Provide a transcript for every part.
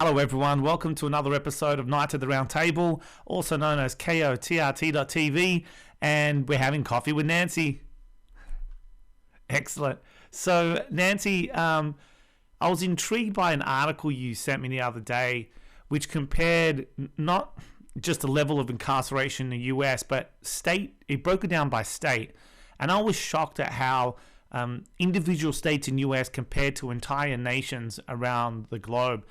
Hello everyone, welcome to another episode of Night at the Round Table, also known as KOTRT.tv, and we're having coffee with Nancy. Excellent. So Nancy, I was intrigued by an article you sent me the other day, which compared not just the level of incarceration in the US, but it broke it down by state. And I was shocked at how individual states in US compared to entire nations around the globe.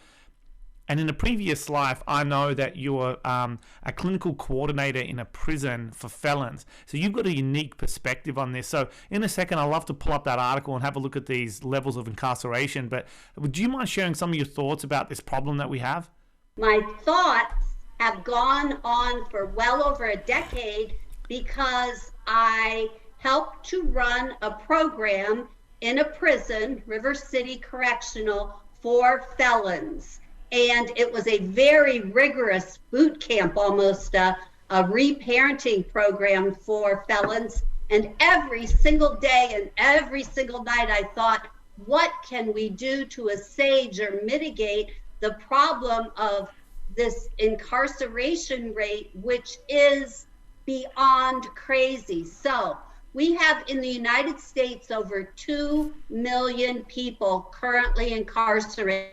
And in a previous life, I know that you're a clinical coordinator in a prison for felons. So you've got a unique perspective on this. So in a second, I'd love to pull up that article and have a look at these levels of incarceration. But would you mind sharing some of your thoughts about this problem that we have? My thoughts have gone on for well over a decade because I helped to run a program in a prison, River City Correctional, for felons. And it was a very rigorous boot camp, almost a reparenting program for felons. And every single day and every single night, I thought, what can we do to assuage or mitigate the problem of this incarceration rate, which is beyond crazy? So we have in the United States over 2 million people currently incarcerated.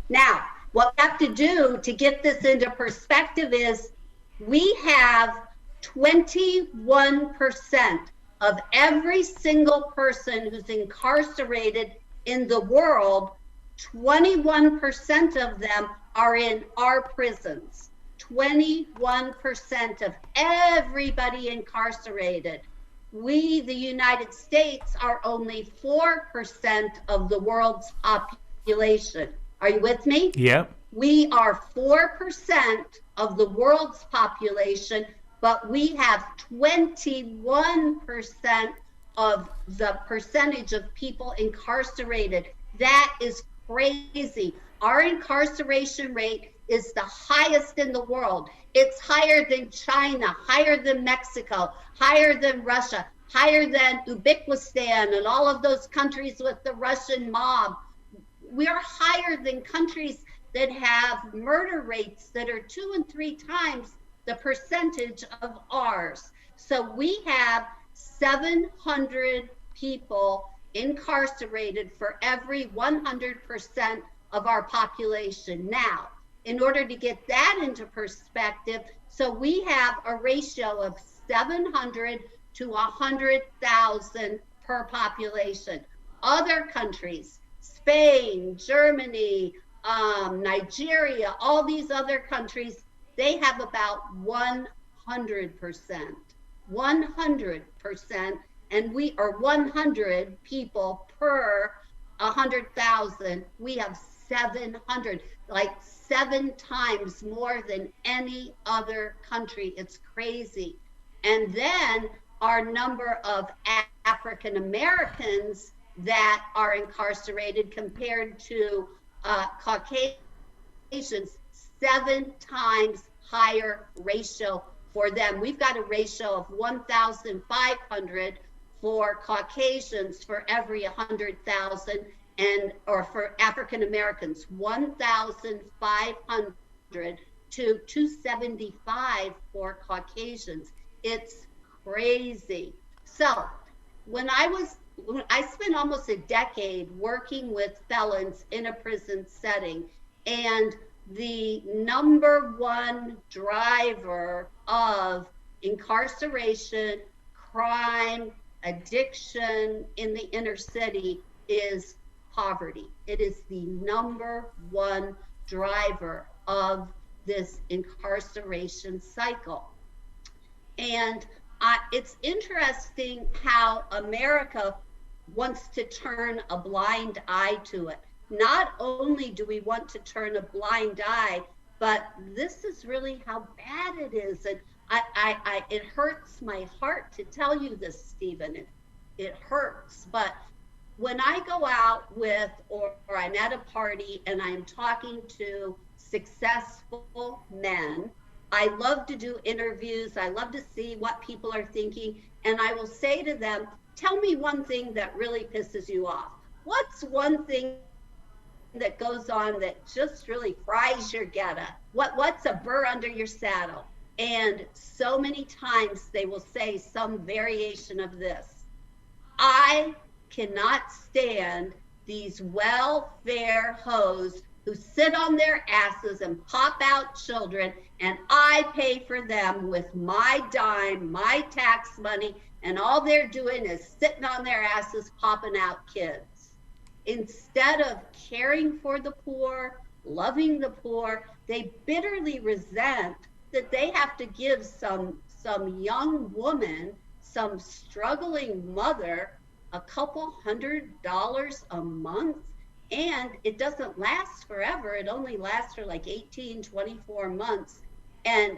Now, what we have to do to get this into perspective is we have 21% of every single person who's incarcerated in the world, 21% of them are in our prisons. 21% of everybody incarcerated. We, the United States, are only 4% of the world's population. Are you with me? Yep. We are 4% of the world's population, but we have 21% of the percentage of people incarcerated. That is crazy. Our incarceration rate is the highest in the world. It's higher than China, higher than Mexico, higher than Russia, higher than Uzbekistan and all of those countries with the Russian mob. We are higher than countries that have murder rates that are 2 and 3 times the percentage of ours. So we have 700 people incarcerated for every 100% of our population. Now, in order to get that into perspective, so we have a ratio of 700 to 100,000 per population. Other countries, Spain, Germany, Nigeria, all these other countries, they have about 100%. 100%, and we are 100 people per 100,000. We have 700, like 7 times more than any other country. It's crazy. And then our number of African Americans that are incarcerated compared to Caucasians, 7 times higher ratio for them. We've got a ratio of 1,500 for Caucasians for every 100,000, or for African Americans, 1,500 to 275 for Caucasians. It's crazy. So when I spent almost a decade working with felons in a prison setting, and the number one driver of incarceration, crime, addiction in the inner city is poverty. It is the number one driver of this incarceration cycle. And it's interesting how America wants to turn a blind eye to it. Not only do we want to turn a blind eye, but this is really how bad it is. And it hurts my heart to tell you this, Stephen. It hurts. But when I go out with, or I'm at a party and I'm talking to successful men, I love to do interviews. I love to see what people are thinking. And I will say to them, tell me one thing that really pisses you off. What's one thing that goes on that just really fries your gutter. What's a burr under your saddle? And so many times they will say some variation of this. I cannot stand these welfare hoes who sit on their asses and pop out children, and I pay for them with my dime, my tax money, and all they're doing is sitting on their asses popping out kids. Instead of caring for the poor, loving the poor, they bitterly resent that they have to give some young woman, some struggling mother, a couple $100 a month, and it doesn't last forever. It only lasts for like 18, 24 months. And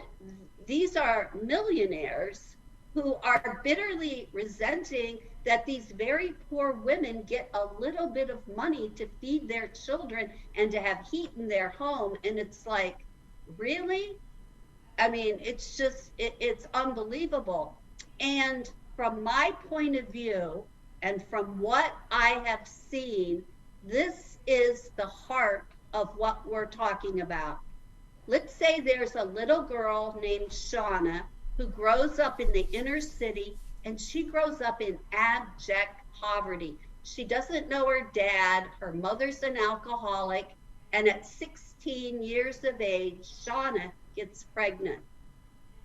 these are millionaires who are bitterly resenting that these very poor women get a little bit of money to feed their children and to have heat in their home. And it's like, really? I mean, it's just, it's unbelievable. And from my point of view, and from what I have seen, this is the heart of what we're talking about. Let's say there's a little girl named Shauna who grows up in the inner city, and she grows up in abject poverty. She doesn't know her dad. Her mother's an alcoholic. And at 16 years of age, Shauna gets pregnant.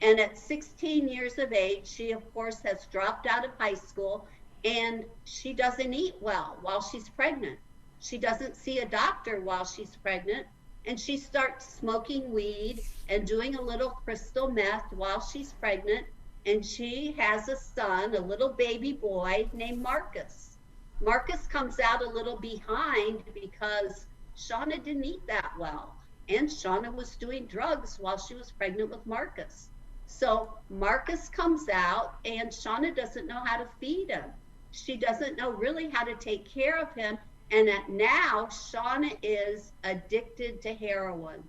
And at 16 years of age, she, of course, has dropped out of high school, and she doesn't eat well while she's pregnant. She doesn't see a doctor while she's pregnant, and she starts smoking weed and doing a little crystal meth while she's pregnant. And she has a son, a little baby boy named Marcus. Marcus comes out a little behind because Shauna didn't eat that well, and Shauna was doing drugs while she was pregnant with Marcus. So Marcus comes out, and Shauna doesn't know how to feed him. She doesn't know really how to take care of him. And now Shauna is addicted to heroin.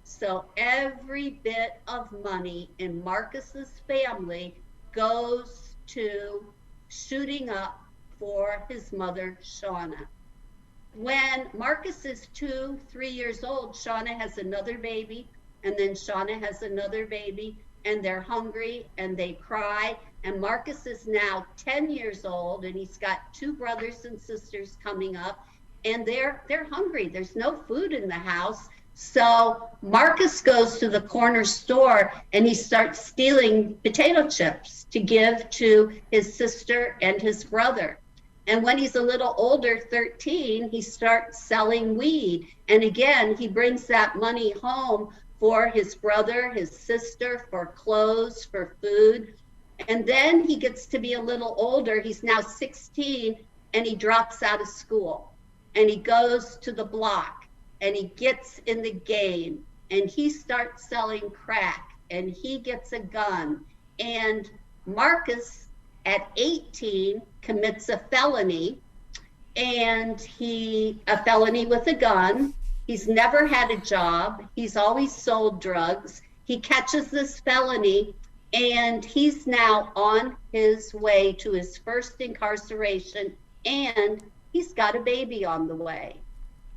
So every bit of money in Marcus's family goes to shooting up for his mother, Shauna. When Marcus is 2, 3 years old, Shauna has another baby, and then Shauna has another baby, and they're hungry and they cry. And Marcus is now 10 years old, and he's got 2 brothers and sisters coming up, and they're hungry. There's no food in the house. So Marcus goes to the corner store and he starts stealing potato chips to give to his sister and his brother. And when he's a little older, 13, he starts selling weed. And again, he brings that money home for his brother, his sister, for clothes, for food. And then he gets to be a little older. He's now 16, and he drops out of school. And he goes to the block, and he gets in the game, and he starts selling crack, and he gets a gun. And Marcus, at 18, commits a felony, and a felony with a gun. He's never had a job. He's always sold drugs. He catches this felony, and he's now on his way to his first incarceration, and he's got a baby on the way.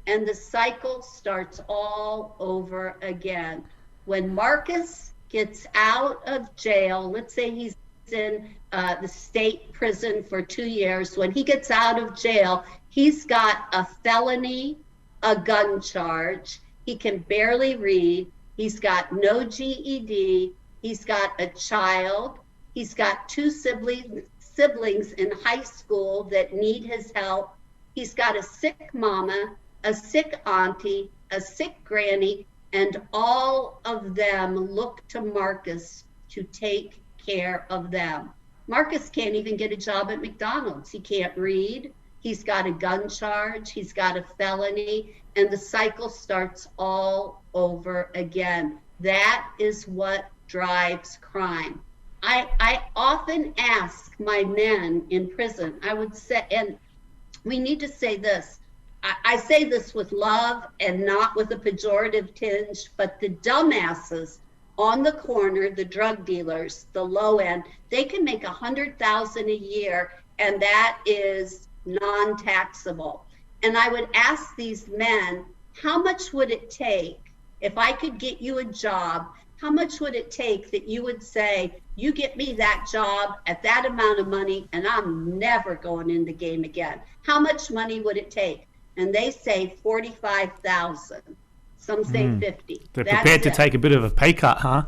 And the cycle starts all over again. When Marcus gets out of jail, let's say he's in the state prison for 2 years. When he gets out of jail, he's got a felony, a gun charge. He can barely read. He's got no GED. He's got a child. He's got 2 siblings in high school that need his help. He's got a sick mama, a sick auntie, a sick granny, and all of them look to Marcus to take care of them. Marcus can't even get a job at McDonald's. He can't read. He's got a gun charge. He's got a felony, and the cycle starts all over again. That is what drives crime. I often ask my men in prison, I would say, and we need to say this. I say this with love and not with a pejorative tinge, but the dumbasses on the corner, the drug dealers, the low end, they can make $100,000 a year, and that is non-taxable. And I would ask these men, how much would it take if I could get you a job? How much would it take that you would say, you get me that job at that amount of money and I'm never going in the game again? How much money would it take? And they say 45,000. Some say 50. They're prepared to take a bit of a pay cut, huh?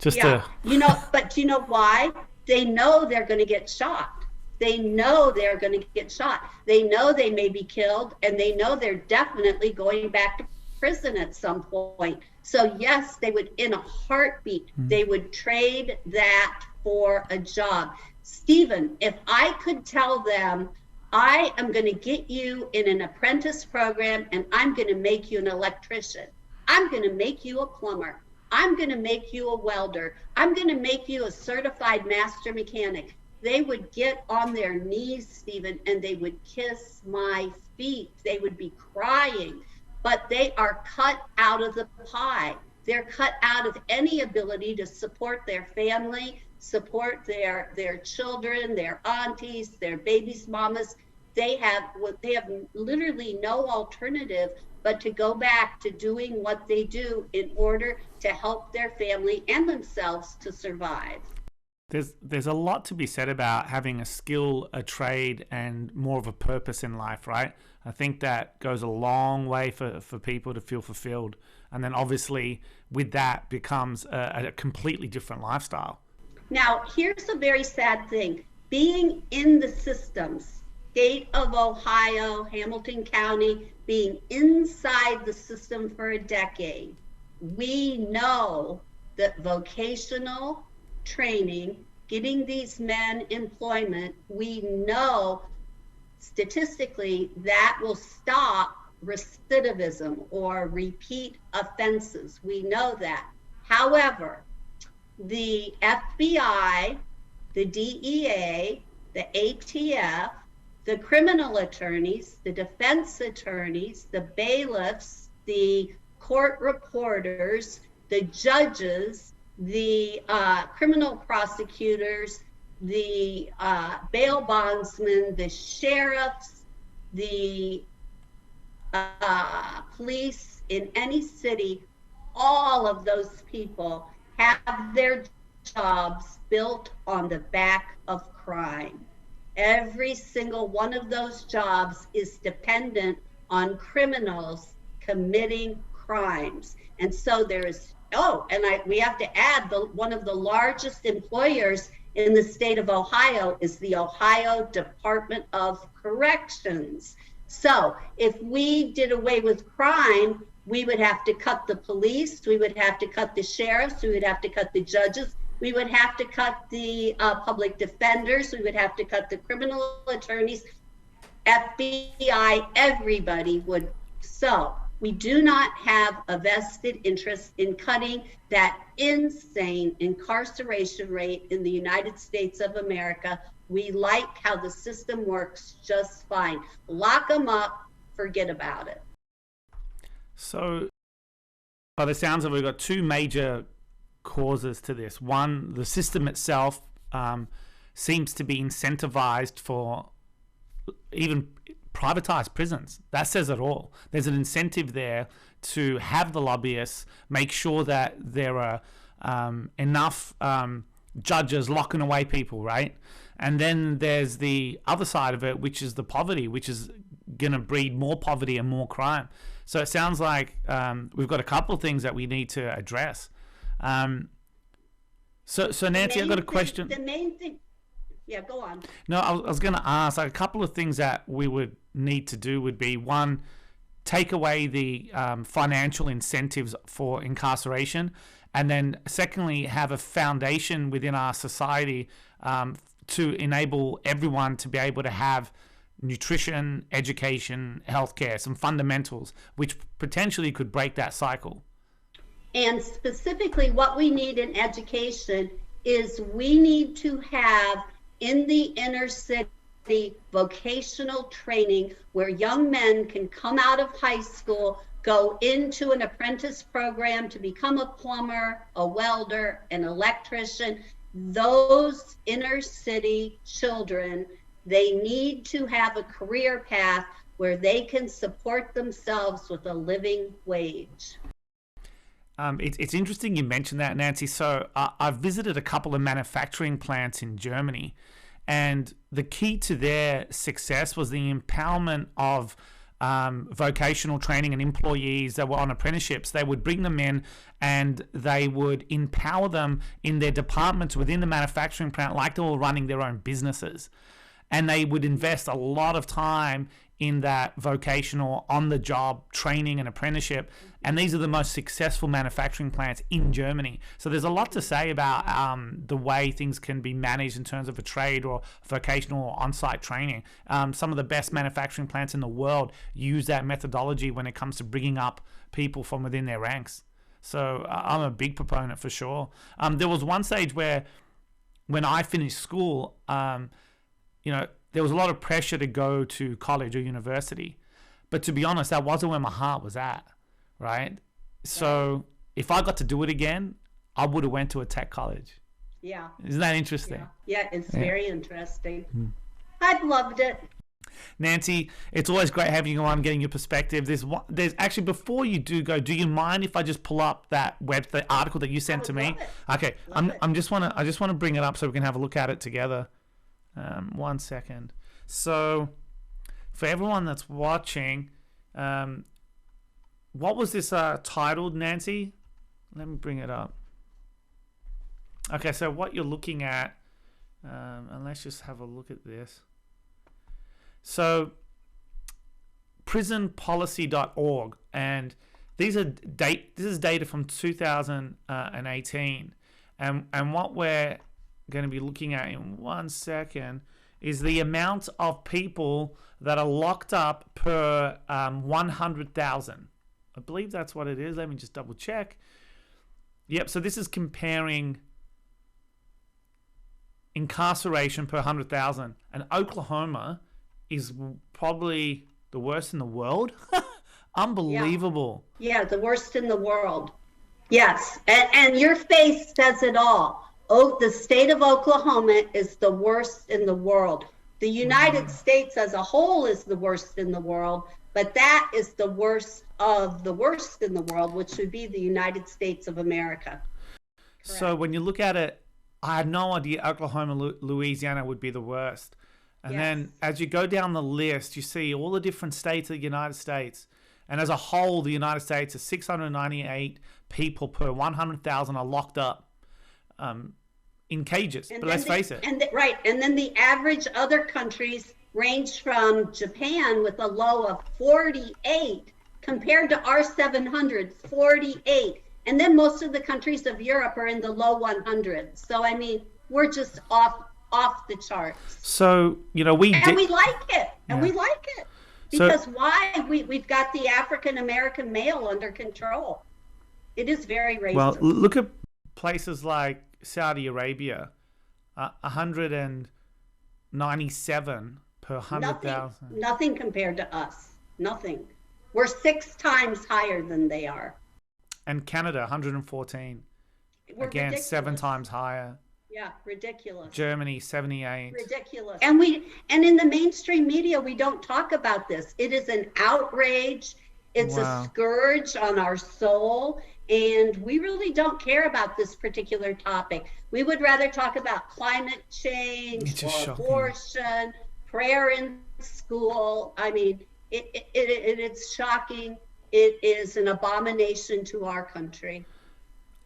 But you know why? They know they're going to get shot. They know they're going to get shot. They know they may be killed, and they know they're definitely going back to prison at some point. So yes, they would, in a heartbeat, they would trade that for a job. Stephen, if I could tell them, I am going to get you in an apprentice program and I'm going to make you an electrician. I'm going to make you a plumber. I'm going to make you a welder. I'm going to make you a certified master mechanic. They would get on their knees, Stephen, and they would kiss my feet. They would be crying, but they are cut out of the pie. They're cut out of any ability to support their family, support their children, their aunties, their babies' mamas. They have literally no alternative but to go back to doing what they do in order to help their family and themselves to survive. There's a lot to be said about having a skill, a trade, and more of a purpose in life, right? I think that goes a long way for people to feel fulfilled. And then obviously with that becomes a completely different lifestyle. Now, here's a very sad thing. Being in the systems, state of Ohio, Hamilton County, being inside the system for a decade, we know that vocational training, getting these men employment, we know statistically that will stop recidivism or repeat offenses. We know that. However, the FBI, the DEA, the ATF, the criminal attorneys, the defense attorneys, the bailiffs, the court reporters, the judges, the criminal prosecutors, the bail bondsmen, the sheriffs, the police in any city, all of those people have their jobs built on the back of crime. Every single one of those jobs is dependent on criminals committing crimes. And so there is, we have to add, one of the largest employers in the state of Ohio is the Ohio Department of Corrections. So if we did away with crime, we would have to cut the police, we would have to cut the sheriffs, we would have to cut the judges, we would have to cut the public defenders, we would have to cut the criminal attorneys, FBI, everybody would. So we do not have a vested interest in cutting that insane incarceration rate in the United States of America. We like how the system works just fine. Lock them up, forget about it. So by the sounds of it, we've got two major causes to this. One, the system itself seems to be incentivized for even privatized prisons. That says it all. There's an incentive there to have the lobbyists make sure that there are enough judges locking away people, right? And then there's the other side of it, which is the poverty, which is going to breed more poverty and more crime. So it sounds like we've got a couple of things that we need to address. So Nancy, I've got a question. The main thing, yeah, go on. No, I was going to ask, like, a couple of things that we would need to do would be, one, take away the financial incentives for incarceration, and then secondly, have a foundation within our society to enable everyone to be able to have nutrition, education, healthcare, some fundamentals, which potentially could break that cycle. And specifically what we need in education is we need to have in the inner city vocational training where young men can come out of high school, go into an apprentice program to become a plumber, a welder, an electrician. Those inner city children, they need to have a career path where they can support themselves with a living wage. It's interesting you mentioned that, Nancy. So I've visited a couple of manufacturing plants in Germany, and the key to their success was the empowerment of vocational training and employees that were on apprenticeships. They would bring them in and they would empower them in their departments within the manufacturing plant like they were running their own businesses. And they would invest a lot of time in that vocational on-the-job training and apprenticeship. And these are the most successful manufacturing plants in Germany. So there's a lot to say about the way things can be managed in terms of a trade or vocational or on-site training. Some of the best manufacturing plants in the world use that methodology when it comes to bringing up people from within their ranks. So I'm a big proponent for sure. There was one stage where when I finished school, there was a lot of pressure to go to college or university. But to be honest, that wasn't where my heart was at, right? So if I got to do it again, I would have went to a tech college. Yeah. Isn't that interesting? Yeah, it's very interesting. I've loved it. Nancy, it's always great having you on, getting your perspective. There's actually, before you do go, do you mind if I just pull up the article that you sent to me? Okay, I just want to bring it up so we can have a look at it together. 1 second. So for everyone that's watching, what was this titled, Nancy? Let me bring it up. Okay, so what you're looking at, and let's just have a look at this. So prisonpolicy.org, and this is data from 2018, and what we're going to be looking at in 1 second is the amount of people that are locked up per 100,000. I believe that's what it is. Let me just double check. Yep, so this is comparing incarceration per 100,000, and Oklahoma is probably the worst in the world. Unbelievable. Yeah, the worst in the world. Yes, and your face says it all. Oh, the state of Oklahoma is the worst in the world. The United States as a whole is the worst in the world, but that is the worst of the worst in the world, which would be the United States of America. Correct. So when you look at it, I had no idea Oklahoma, Louisiana would be the worst. And then as you go down the list, you see all the different states of the United States. And as a whole, the United States is 698 people per 100,000 are locked up in cages. But let's face it. And then the average other countries range from Japan with a low of 48 compared to our 700, 48. And then most of the countries of Europe are in the low 100s. So, I mean, we're just off the charts. So, we like it. And we like it. Because we've got the African American male under control. It is very racist. Well, look at places like Saudi Arabia, 197 per 100,000. Nothing compared to us. Nothing. We're 6 times higher than they are. And Canada, 114. Again, ridiculous. 7 times higher. Yeah, ridiculous. Germany, 78. Ridiculous. And in the mainstream media, we don't talk about this. It is an outrage. It's a scourge on our soul. And we really don't care about this particular topic. We would rather talk about climate change, or abortion, prayer in school. I mean, it's shocking. It is an abomination to our country.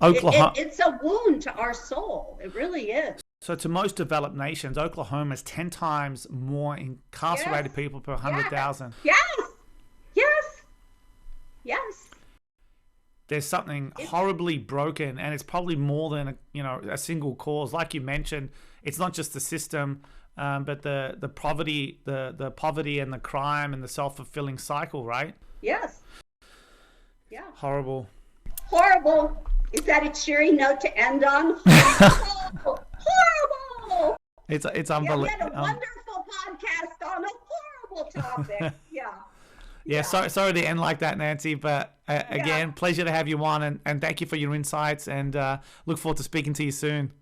It's a wound to our soul. It really is. So to most developed nations, Oklahoma is 10 times more incarcerated people per 100,000. Yes. There's something horribly broken, and it's probably more than a single cause. Like you mentioned, it's not just the system, but the poverty, the poverty and the crime and the self-fulfilling cycle, right? Yes. Yeah. Horrible. Is that a cheery note to end on? Horrible. It's unbelievable. We had a wonderful podcast on a horrible topic. Yeah. Sorry to end like that, Nancy, but again, pleasure to have you on, and thank you for your insights, and look forward to speaking to you soon.